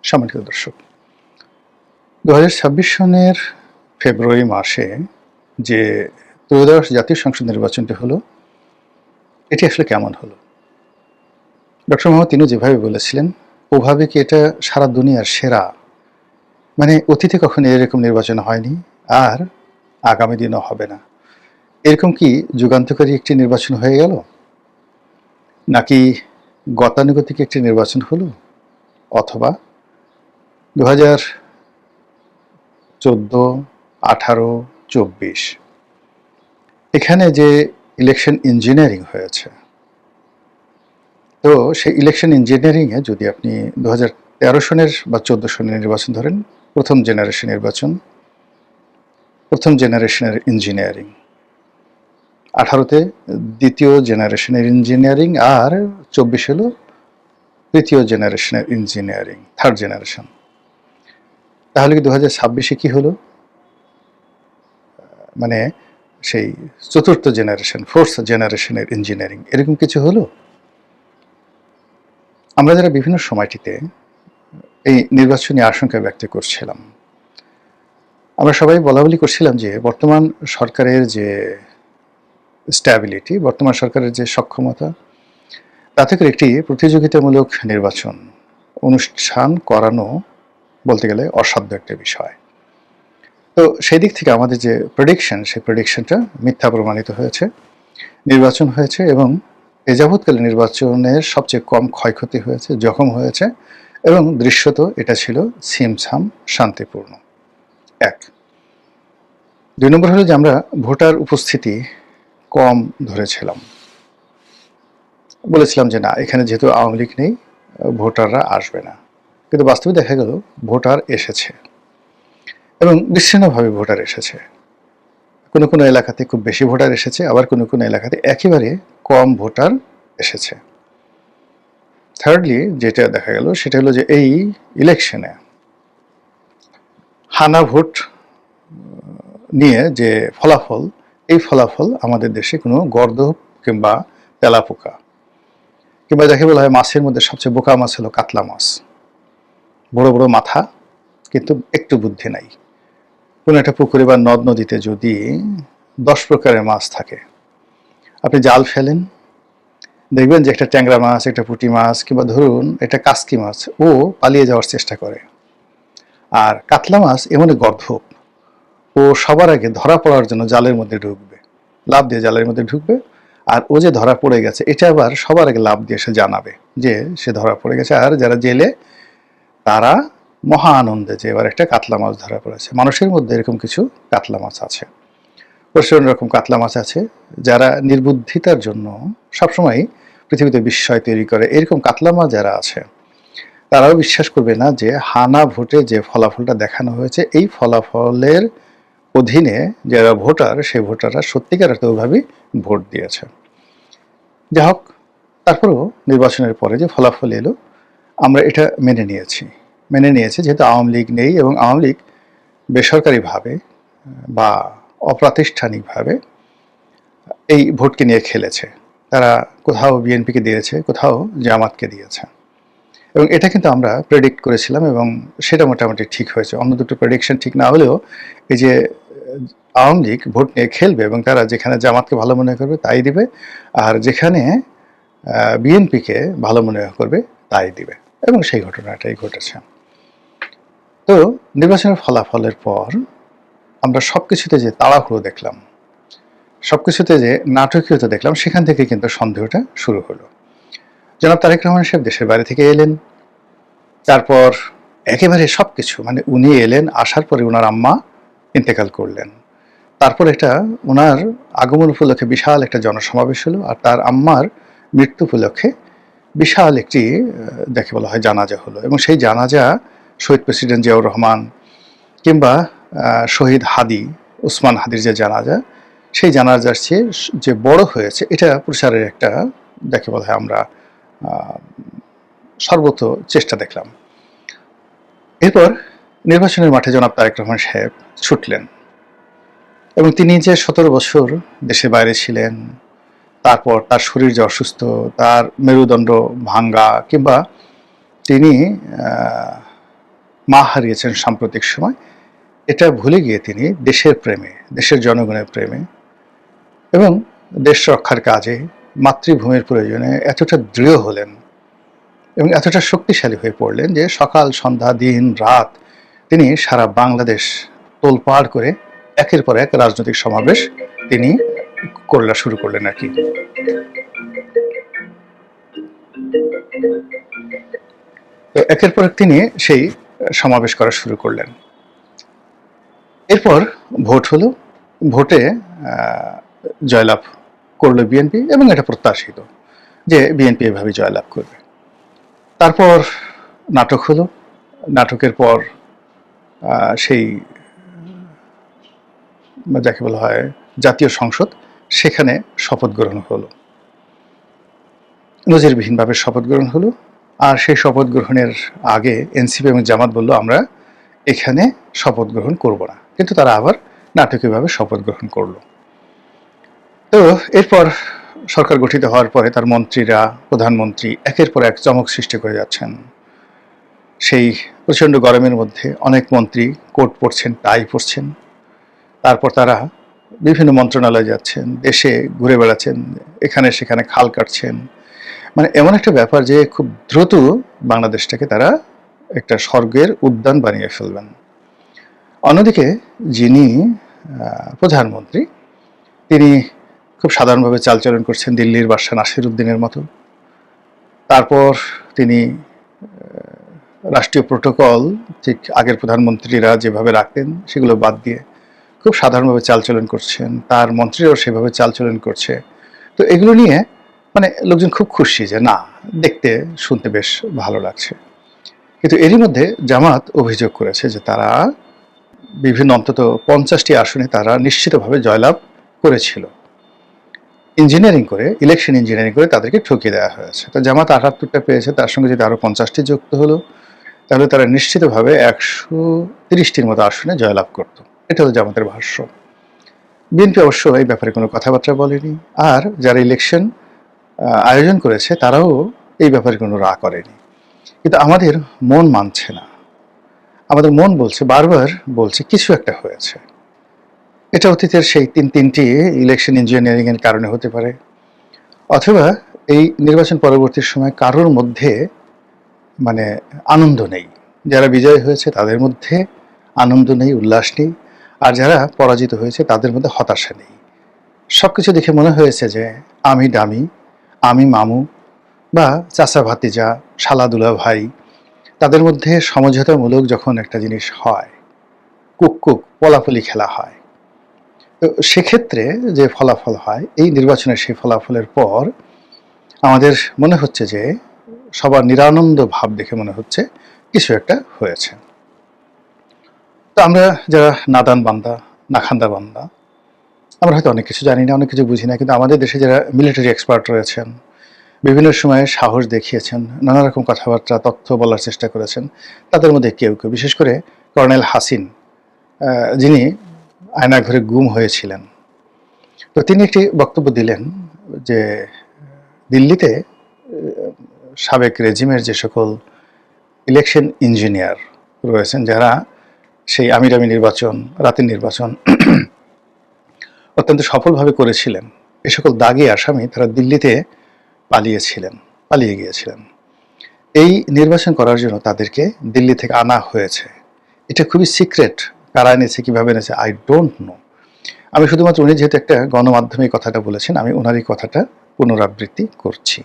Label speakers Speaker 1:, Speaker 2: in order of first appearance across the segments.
Speaker 1: সম্মানিত দর্শক, 2026 সনের ফেব্রুয়ারি মাসে যে ত্রয়োদশ জাতীয় সংসদ নির্বাচনটি হলো, এটি আসলে কেমন হলো? ডক্টর মোহাম্মদ ইনু যেভাবে বলেছিলেন, ওভাবে কি এটা সারা দুনিয়ার সেরা? মানে অতীতে কখনো এরকম নির্বাচন হয়নি, আর আগামী দিনও হবে না। এরকম কি যুগান্তকারী একটি নির্বাচন হয়ে গেল, নাকি গতানুগতিক একটি নির্বাচন হলো? অথবা 2014, 18, 24 এখানে যে ইলেকশন ইঞ্জিনিয়ারিং হয়েছে, তো সেই ইলেকশন ইঞ্জিনিয়ারিংয়ে যদি আপনি 2013 সনের বা 14 সনের নির্বাচন ধরেন, প্রথম জেনারেশন নির্বাচন, প্রথম জেনারেশনের ইঞ্জিনিয়ারিং, 18তে দ্বিতীয় জেনারেশনের ইঞ্জিনিয়ারিং, আর 24 হলো তৃতীয় জেনারেশনের ইঞ্জিনিয়ারিং, থার্ড জেনারেশন। তাহলে কি 2026-এ কি হলো? মানে সেই চতুর্থ জেনারেশন, ফোর্থ জেনারেশনের ইঞ্জিনিয়ারিং, এরকম কিছু হলো? আমরা যারা বিভিন্ন সময়টিতে এই নির্বাচনী আশঙ্কা ব্যক্ত করছিলাম, আমরা সবাই বলাবলি করছিলাম যে বর্তমান সরকারের যে স্ট্যাবিলিটি, বর্তমান সরকারের যে সক্ষমতা, তাতে করে একটি প্রতিযোগিতামূলক নির্বাচন অনুষ্ঠান করানো বলতে গেলে অসাধ্য একটা বিষয়। তো সেই দিক থেকে আমাদের যে প্রেডিকশন, সেই প্রেডিকশনটা মিথ্যা প্রমাণিত হয়েছে। নির্বাচন হয়েছে এবং এ যাবৎকালে নির্বাচনের সবচেয়ে কম ক্ষয়ক্ষতি হয়েছে, জখম হয়েছে, এবং দৃশ্যত এটা ছিল ছিমছাম শান্তিপূর্ণ। 1। 2 নম্বর হলো যে আমরা ভোটার উপস্থিতি কম ধরেছিলাম, বলেছিলাম যে না, এখানে যেহেতু আওয়ামী লীগ নেই, ভোটাররা আসবে না। কিন্তু বাস্তবে দেখা গেল ভোটার এসেছে, এবং বিচ্ছিন্নভাবে ভোটার এসেছে। কোনো কোনো এলাকাতে খুব বেশি ভোটার এসেছে, আবার কোনো কোনো এলাকাতে একেবারে কম ভোটার এসেছে। থার্ডলি যেটা দেখা গেল সেটা হলো যে এই ইলেকশনে হানা ভোট নিয়ে যে ফলাফল, এই ফলাফল আমাদের দেশে কোনো গর্দভ কিংবা তেলাপোকা, কিংবা যাকে বলা হয় মাছের মধ্যে সবচেয়ে বোকা মাছ হলো কাতলা মাছ। বড় বড় মাথা, কিন্তু একটু বুদ্ধি নাই। কোনো একটা পুকুরে বা নদ নদীতে যদি 10 প্রকারের মাছ থাকে, আপনি জাল ফেলেন, দেখবেন যে একটা ট্যাংরা মাছ, একটা পুঁটি মাছ, কিংবা ধরুন একটা কাসকি মাছ, ও পালিয়ে যাওয়ার চেষ্টা করে। আর কাতলা মাছ এমন গর্দভ, ও সবার আগে ধরা পড়ার জন্য জালের মধ্যে ঢুকবে, লাফ দিয়ে জালের মধ্যে ঢুকবে। আর ও যে ধরা পড়ে গেছে, এটা আবার সবার আগে লাফ দিয়ে সে জানাবে যে সে ধরা পড়ে গেছে। আর যারা জেলে, তারা মহা আনন্দে যে এবার একটা কাতলা মাছ ধরা পড়েছে। মানুষের মধ্যে এরকম কিছু কাতলা মাছ আছে, প্রচুর রকম কাতলা মাছ আছে, যারা নির্বুদ্ধিতার জন্য সবসময় পৃথিবীতে বিস্ময় তৈরি করে। এরকম কাতলা মাছ যারা আছে, তারাও বিশ্বাস করবে না যে হানা ভোটে যে ফলাফলটা দেখানো হয়েছে, এই ফলাফলের অধীনে যারা ভোটার, সেই ভোটাররা সত্যিকার অর্থে ওইভাবেই ভোট দিয়েছে। যাই হোক, তারপরেও নির্বাচনের পরে যে ফলাফল এলো, আমরা এটা মেনে নিয়েছি যেহেতু আওয়ামী লীগ নেই, এবং আওয়ামী লীগ বেসরকারিভাবে বা অপ্রাতিষ্ঠানিকভাবে এই ভোটকে নিয়ে খেলেছে। তারা কোথাও বিএনপিকে দিয়েছে, কোথাও জামাতকে দিয়েছে, এবং এটা কিন্তু আমরা প্রেডিক্ট করেছিলাম, এবং সেটা মোটামুটি ঠিক হয়েছে। অন্য দুটো প্রেডিকশন ঠিক না হলেও, এই যে আওয়ামী লীগ ভোট নিয়ে খেলবে এবং তারা যেখানে জামাতকে ভালো মনে করবে তাই দিবে, আর যেখানে বিএনপিকে ভালো মনে করবে তাই দিবে, এবং সেই ঘটনাটাই ঘটেছে। তো নির্বাচনের ফলাফলের পর আমরা সবকিছুতে যে তাড়াহুড়ো দেখলাম, সবকিছুতে যে নাটকীয়তা দেখলাম, সেখান থেকে কিন্তু সন্দেহটা শুরু হলো। জনাব তারেক রহমান সাহেব দেশের বাইরে থেকে এলেন, তারপর একেবারে সবকিছু, মানে উনি এলেন, আসার পরে ওনার আম্মা ইন্তেকাল করলেন, তারপর একটা ওনার আগমন উপলক্ষে বিশাল একটা জনসমাবেশ হলো, আর তার আম্মার মৃত্যু উপলক্ষে বিশাল একটি যাকে বলা হয় জানাজা হলো, এবং সেই জানাজা শহীদ প্রেসিডেন্ট জিয়াউর রহমান কিংবা শহীদ হাদি, ওসমান হাদির যে জানাজা, সেই জানাজার চেয়ে যে বড় হয়েছে, এটা প্রচারের একটা যাকে বলা হয় আমরা সর্বত চেষ্টা দেখলাম। এরপর নির্বাচনের মাঠে জনাব তারেক রহমান সাহেব ছুটলেন, এবং তিনি যে 17 বছর দেশের বাইরে ছিলেন, তারপর তার শরীর যে অসুস্থ, তার মেরুদণ্ড ভাঙ্গা, কিংবা তিনি মা হারিয়েছেন সাম্প্রতিক সময়, এটা ভুলে গিয়ে তিনি দেশের প্রেমে, দেশের জনগণের প্রেমে এবং দেশ রক্ষার কাজে মাতৃভূমির প্রয়োজনে এতটা দৃঢ় হলেন এবং এতটা শক্তিশালী হয়ে পড়লেন যে সকাল সন্ধ্যা দিন রাত তিনি সারা বাংলাদেশ তোলপাড় করে একের পর এক রাজনৈতিক সমাবেশ তিনি শুরু করলেন আর কি। তো একের পর এক তিনি সেই সমাবেশ করা শুরু করলেন। এরপর ভোট হলো, ভোটে জয়লাভ করলো বিএনপি এবং এটা প্রত্যাশিত যে বিএনপি এভাবে জয়লাভ করবে। তারপর নাটক হলো, নাটকের পর সেই যাকে বলা হয় জাতীয় সংসদ, সেখানে শপথ গ্রহণ হলো, নজিরবিহীনভাবে শপথ গ্রহণ হলো। আর সেই শপথ গ্রহণের আগে এনসিপি এবং জামাত বলল আমরা এখানে শপথ গ্রহণ করব না, কিন্তু তারা আবার নাটকীয়ভাবে শপথ গ্রহণ করলো। তো এরপর সরকার গঠিত হওয়ার পরে তার মন্ত্রীরা, প্রধানমন্ত্রী একের পর এক চমক সৃষ্টি করে যাচ্ছেন। সেই প্রচণ্ড গরমের মধ্যে অনেক মন্ত্রী কোট পরছেন, টাই পরছেন, তারপর তারা বিভিন্ন মন্ত্রণালয়ে যাচ্ছেন, দেশে ঘুরে বেড়াচ্ছেন, এখানে সেখানে খাল কাটছেন। মানে এমন একটা ব্যাপার যে খুব দ্রুত বাংলাদেশটাকে তারা একটা স্বর্গের উদ্যান বানিয়ে ফেলবেন। অন্যদিকে যিনি প্রধানমন্ত্রী, তিনি খুব সাধারণভাবে চালচলন করছেন দিল্লির বাদশা নাসিরুদ্দিনের মতো। তারপর তিনি রাষ্ট্রীয় প্রোটোকল ঠিক আগের প্রধানমন্ত্রীরা যেভাবে রাখতেন সেগুলো বাদ দিয়ে খুব সাধারণভাবে চালচলন করছেন, তার মন্ত্রীরাও সেভাবে চালচলন করছে। তো এগুলো নিয়ে মানে লোকজন খুব খুশি যে না, দেখতে শুনতে বেশ ভালো লাগছে। কিন্তু এরই মধ্যে জামাত অভিযোগ করেছে যে তারা বিভিন্ন অন্তত 50টি আসনে তারা নিশ্চিতভাবে জয়লাভ করেছিল, ইঞ্জিনিয়ারিং করে, ইলেকশন ইঞ্জিনিয়ারিং করে তাদেরকে ঠকিয়ে দেওয়া হয়েছে। তো জামাত 78টা পেয়েছে, তার সঙ্গে যদি আরও 50টি যুক্ত হলো তাহলে তারা নিশ্চিতভাবে 130টির মতো আসনে জয়লাভ করত। এটা হলো জামাতের ভাষ্য। বিএনপি অবশ্য এই ব্যাপারে কোনো কথাবার্তা বলেনি, আর যারা ইলেকশন আয়োজন করেছে তারাও এই ব্যাপারে কোনো রা করেনি। কিন্তু আমাদের মন মানছে না, আমাদের মন বলছে, বারবার বলছে কিছু একটা হয়েছে। এটা অতীতের সেই তিনটি ইলেকশন ইঞ্জিনিয়ারিং এর কারণে হতে পারে, অথবা এই নির্বাচন পরবর্তী সময় কারোর মধ্যে মানে আনন্দ নেই। যারা বিজয় হয়েছে তাদের মধ্যে আনন্দ নেই, উল্লাস নেই, আর যারা পরাজিত হয়েছে তাদের মধ্যে হতাশা নেই। সব কিছু দেখে মনে হয়েছে যে আমি ডামি, আমি মামু বা চাচা ভাতিজা, শালা দুলা ভাই, তাদের মধ্যে সমঝোতামূলক যখন একটা জিনিস হয়, কুক পলাপলি খেলা হয়, তো সেক্ষেত্রে যে ফলাফল হয়, এই নির্বাচনের সেই ফলাফলের পর আমাদের মনে হচ্ছে যে সবার নিরানন্দ ভাব দেখে মনে হচ্ছে কিছু একটা হয়েছে। তো আমরা যারা নাদান বান্দা, নাখান্দা বান্দা, আমরা হয়তো অনেক কিছু জানি না, অনেক কিছু বুঝি না, কিন্তু আমাদের দেশে যারা মিলিটারি এক্সপার্ট রয়েছেন, বিভিন্ন সময়ে সাহস দেখিয়েছেন, নানা রকম কথাবার্তা তথ্য বলার চেষ্টা করেছেন, তাদের মধ্যে কেউ বিশেষ করে কর্নেল হাসিন, যিনি আয়নাঘরে গুম হয়েছিলেন, তো তিনি একটি বক্তব্য দিলেন যে দিল্লিতে সাবেক রেজিমের যে সকল ইলেকশন ইঞ্জিনিয়ার রয়েছেন, যারা সেই আমিরামি নির্বাচন, রাতের নির্বাচন অত্যন্ত সফলভাবে করেছিলেন, এ সকল দাগি আসামি তারা দিল্লিতে পালিয়ে গিয়েছিলেন। এই নির্বাচন করার জন্য তাদেরকে দিল্লি থেকে আনা হয়েছে। এটা খুবই সিক্রেট, কারা এনেছে, কীভাবে এনেছে, আই ডোন্ট নো। আমি শুধুমাত্র উনি যেহেতু একটা গণমাধ্যমে কথাটা বলেছেন, আমি ওনার এই কথাটা পুনরাবৃত্তি করছি।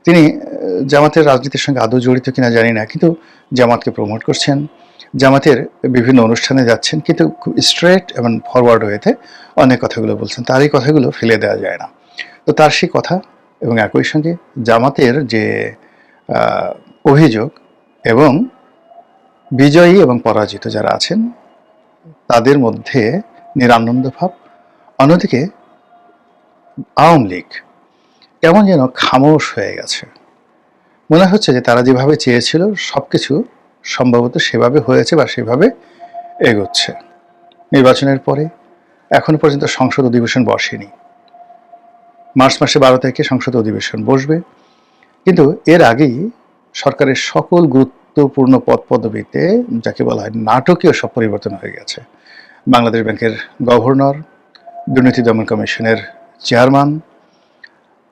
Speaker 1: তিনি জামাতের রাজনীতির সঙ্গে আদৌ জড়িত কিনা জানি না, কিন্তু জামাতকে প্রমোট করছেন, জামাতের বিভিন্ন অনুষ্ঠানে যাচ্ছেন, কিন্তু খুব স্ট্রেট এবং ফরওয়ার্ড ওয়েতে অনেক কথাগুলো বলছেন। তার এই কথাগুলো ফেলে দেওয়া যায় না। তো তার সেই কথা এবং একই সঙ্গে জামাতের যে অভিযোগ এবং বিজয়ী এবং পরাজিত যারা আছেন তাদের মধ্যে নিরানন্দ ভাব। অন্যদিকে আওয়ামী লীগ কেমন যেন খামোশ হয়ে গেছে। মনে হচ্ছে যে তারা যেভাবে চেয়েছিল সব কিছু সম্ভবত সেভাবে হয়েছে বা সেভাবে এগোচ্ছে। নির্বাচনের পরে এখনো পর্যন্ত সংসদ অধিবেশন বসেনি। মার্চ মাসে 12 তারিখে সংসদ অধিবেশন বসবে, কিন্তু এর আগেই সরকারের সকল গুরুত্বপূর্ণ পদ পদবিতে যাকে বলা হয় নাটকীয় সব পরিবর্তন হয়ে গেছে। বাংলাদেশ ব্যাংকের গভর্নর, দুর্নীতি দমন কমিশনের চেয়ারম্যান,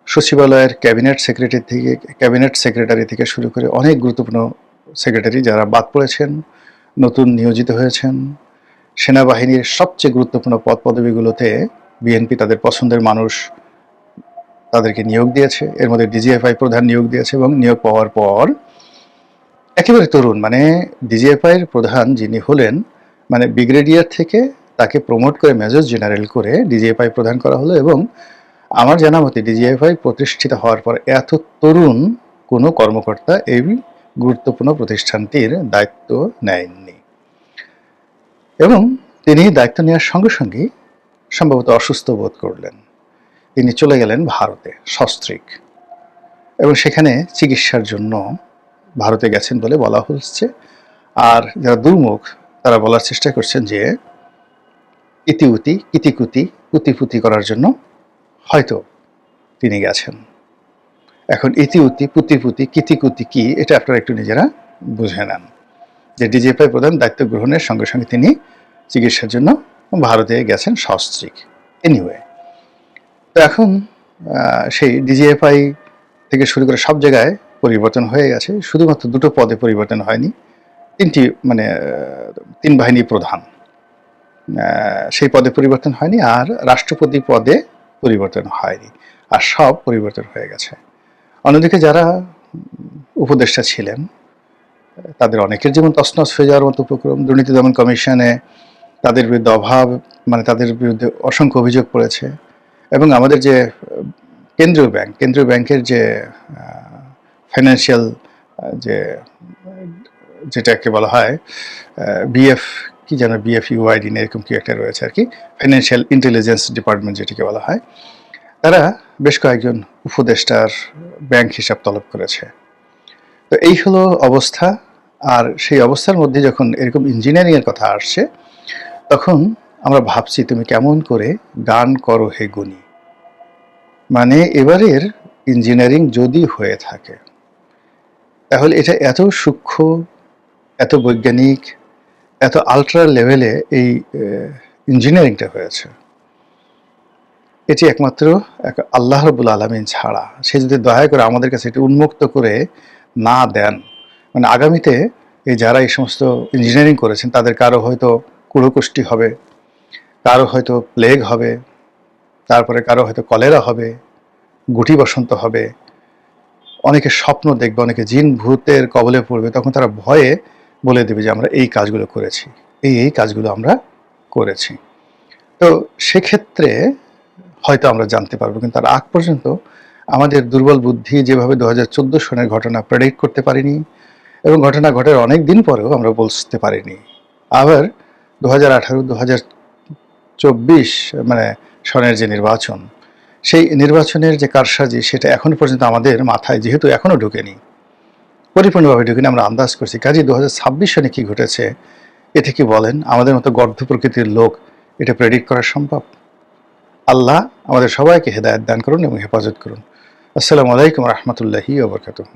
Speaker 1: সচিবালয়ের ক্যাবিনেট সেক্রেটারি থেকে শুরু করে অনেক গুরুত্বপূর্ণ সেক্রেটারি যারা বাদ পড়েছেন, নতুন নিয়োজিত হয়েছেন। সেনাবাহিনীর সবচেয়ে গুরুত্বপূর্ণ পদ পদবিগুলোতে বিএনপি তাদের পছন্দের মানুষ তাদেরকে নিয়োগ দিয়েছে। এর মধ্যে ডিজিএফআই প্রধান নিয়োগ দিয়েছে এবং নিয়োগ পাওয়ার পর একেবারে তরুণ, মানে ডিজিএফআই এর প্রধান যিনি হলেন, মানে ব্রিগেডিয়ার থেকে তাকে প্রমোট করে মেজর জেনারেল করে ডিজিএফআই প্রধান করা হলো। এবং আমার জানা মতে ডিজিএফআই প্রতিষ্ঠিত হওয়ার পর এত তরুণ কোনো কর্মকর্তা এই গুরুত্বপূর্ণ প্রতিষ্ঠানটির দায়িত্ব নেননি। এবং তিনি দায়িত্ব নেওয়ার সঙ্গে সঙ্গেই সম্ভবত অসুস্থ বোধ করলেন। তিনি চলে গেলেন ভারতে সস্ত্রীক, এবং সেখানে চিকিৎসার জন্য ভারতে গেছেন বলে বলা হচ্ছে। আর যারা দুর্মুখ তারা বলার চেষ্টা করছেন যে ইতিউতি ইতিকুতি পুতিপুতি করার জন্য হয়তো তিনি গেছেন। এখন ইতিউতি পুতিপুতি কিতিকুতি কি, এটা আপনারা একটু নিজেরা বুঝে নেন। যে ডিজিএফআই প্রধান দায়িত্ব গ্রহণের সঙ্গে সঙ্গে তিনি চিকিৎসার জন্য ভারতে গেছেন সস্ত্রীক। এনিওয়ে, তো এখন সেই ডিজিএফআই থেকে শুরু করে সব জায়গায় পরিবর্তন হয়ে গেছে, শুধুমাত্র দুটো পদে পরিবর্তন হয়নি, তিন বাহিনী প্রধান সেই পদে পরিবর্তন হয়নি, আর রাষ্ট্রপতি পদে পরিবর্তন হয়নি, আর সব পরিবর্তন হয়ে গেছে। অন্যদিকে যারা উপদেষ্টা ছিলেন তাদের অনেকের যেমন তছনছ হয়ে যাওয়ার মতো উপক্রম। দুর্নীতি দমন কমিশনে তাদের বিরুদ্ধে তাদের বিরুদ্ধে অসংখ্য অভিযোগ পড়েছে। এবং আমাদের যে কেন্দ্রীয় ব্যাংকের যে ফাইন্যান্সিয়াল যেটাকে বলা হয় বিএফইউআইডি এরকম কি একটা রয়েছে আর কি, ফাইন্যান্সিয়াল ইন্টেলিজেন্স ডিপার্টমেন্ট যেটিকে বলা হয়, তারা বেশ কয়েকজন উপদেষ্টার ব্যাংক হিসাব তলব করেছে। তো এই হলো অবস্থা। আর সেই অবস্থার মধ্যে যখন এরকম ইঞ্জিনিয়ারিংয়ের কথা আসছে, তখন আমরা ভাবছি তুমি কেমন করে গান করো হে গুণী। মানে এবারের ইঞ্জিনিয়ারিং যদি হয়ে থাকে তাহলে এটা এত সূক্ষ্ম, এত বৈজ্ঞানিক, এত আলট্রা লেভেলে এই ইঞ্জিনিয়ারিংটা হয়েছে, এটি একমাত্র আল্লাহ রাব্বুল আলামিন ছাড়া। সে যদি দয়া করে আমাদের কাছে এটি উন্মুক্ত করে না দেন, মানে আগামীতে এই যারা এই সমস্ত ইঞ্জিনিয়ারিং করেছেন তাদের কারো হয়তো কুড়োকুষ্টি হবে, কারো হয়তো প্লেগ হবে, তারপরে কারো হয়তো কলেরা হবে, গুটি বসন্ত হবে, অনেকে স্বপ্ন দেখবে, অনেকে জিন ভূতের কবলে পড়বে। তখন তারা ভয়ে বলে দেবে যে আমরা এই কাজগুলো করেছি, এই কাজগুলো আমরা করেছি। তো সেক্ষেত্রে হয়তো আমরা জানতে পারবো, কিন্তু তার আগ পর্যন্ত আমাদের দুর্বল বুদ্ধি যেভাবে 2014 সনের ঘটনা প্রেডিক্ট করতে পারিনি, এবং ঘটনা ঘটার অনেক দিন পরেও আমরা বলতে পারিনি। আবার 2018-2024 মানে সনের যে নির্বাচন, সেই নির্বাচনের যে কারসাজি, সেটা এখনো পর্যন্ত আমাদের মাথায় যেহেতু এখনো ঢুকেনি, পরিপূর্ণভাবে ঢুকেনি, আমরা আন্দাজ করছি। কাজে 2026 সনে কি ঘটেছে এতে কি বলেন আমাদের মতো গর্ধ প্রকৃতির লোক এটা প্রেডিক্ট করা সম্ভব? আল্লাহ আমাদের সবাইকে হেদায়েত দান করুন এবং হেফাজত করুন। আসসালামু আলাইকুম রহমতুল্লাহি ওয়া বারাকাতুহু।